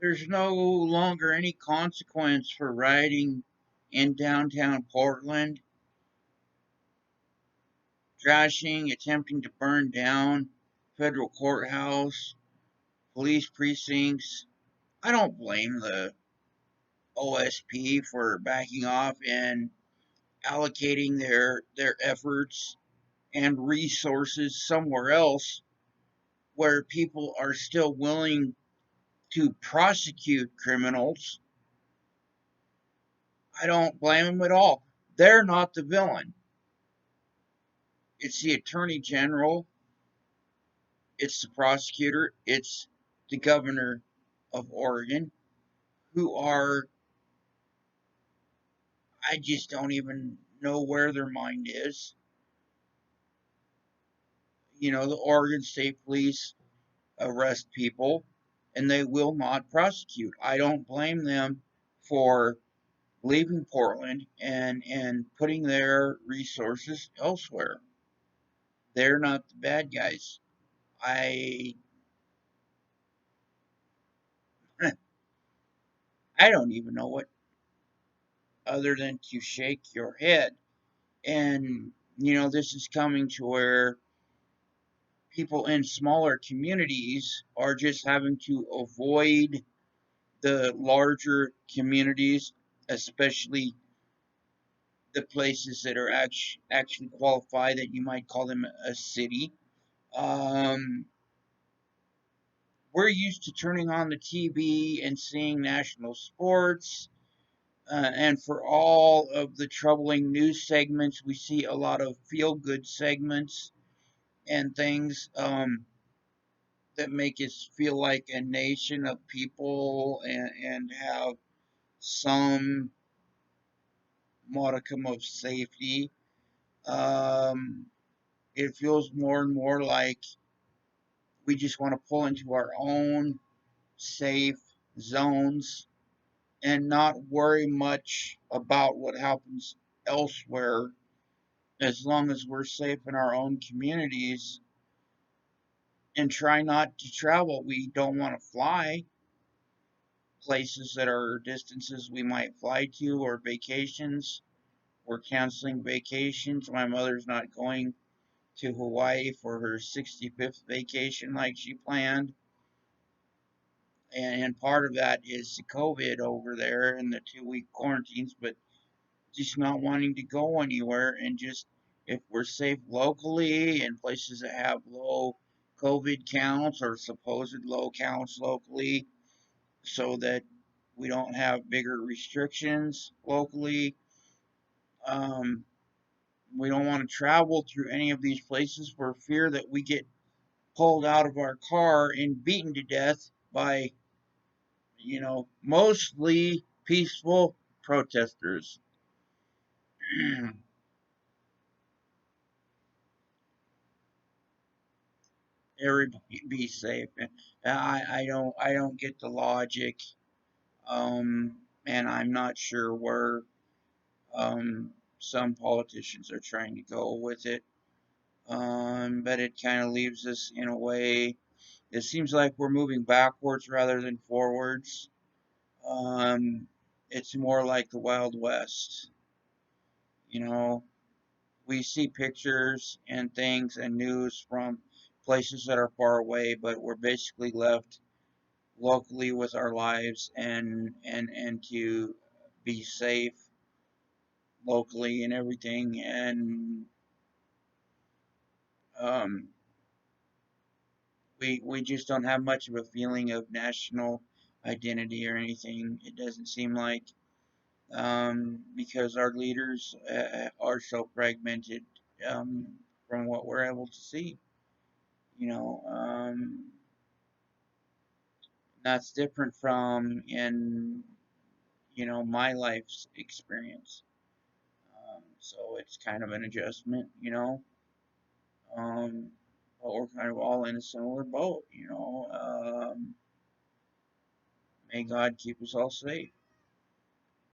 There's no longer any consequence for rioting in downtown Portland, trashing, attempting to burn down federal courthouse, police precincts. I don't blame the OSP for backing off and allocating their efforts and resources somewhere else where people are still willing to prosecute criminals. I don't blame them at all. They're not the villain. It's the attorney general, it's the prosecutor, it's the governor of Oregon who are, I just don't even know where their mind is. The Oregon State Police arrest people and they will not prosecute. I don't blame them for leaving Portland and putting their resources elsewhere. They're not the bad guys. I I don't even know what other than to shake your head. And this is coming to where people in smaller communities are just having to avoid the larger communities, especially the places that are actually qualified that you might call them a city. Um, we're used to turning on the TV and seeing national sports. And for all of the troubling news segments, we see a lot of feel good segments and things that make us feel like a nation of people and have some modicum of safety. Um, it feels more and more like we just want to pull into our own safe zones and not worry much about what happens elsewhere as long as we're safe in our own communities and try not to travel. We don't want to fly places that are distances we might fly to or vacations. We're canceling vacations. My mother's not going to Hawaii for her 65th vacation like she planned. And part of that is the COVID over there and the 2 week quarantines, but just not wanting to go anywhere and just if we're safe locally in places that have low COVID counts or supposed low counts locally, so that we don't have bigger restrictions locally. Um, we don't want to travel through any of these places for fear that we get pulled out of our car and beaten to death by, mostly peaceful protesters. Everybody be safe. I don't get the logic. And I'm not sure where some politicians are trying to go with it. But it kind of leaves us in a way. It seems like we're moving backwards rather than forwards. Um, it's more like the Wild West. You know, we see pictures and things and news from places that are far away, but we're basically left locally with our lives and to be safe locally and everything. And um, we just don't have much of a feeling of national identity or anything. It doesn't seem like because our leaders are so fragmented um, from what we're able to see. You know, that's different from in my life's experience. So it's kind of an adjustment. Um, but we're kind of all in a similar boat. May God keep us all safe.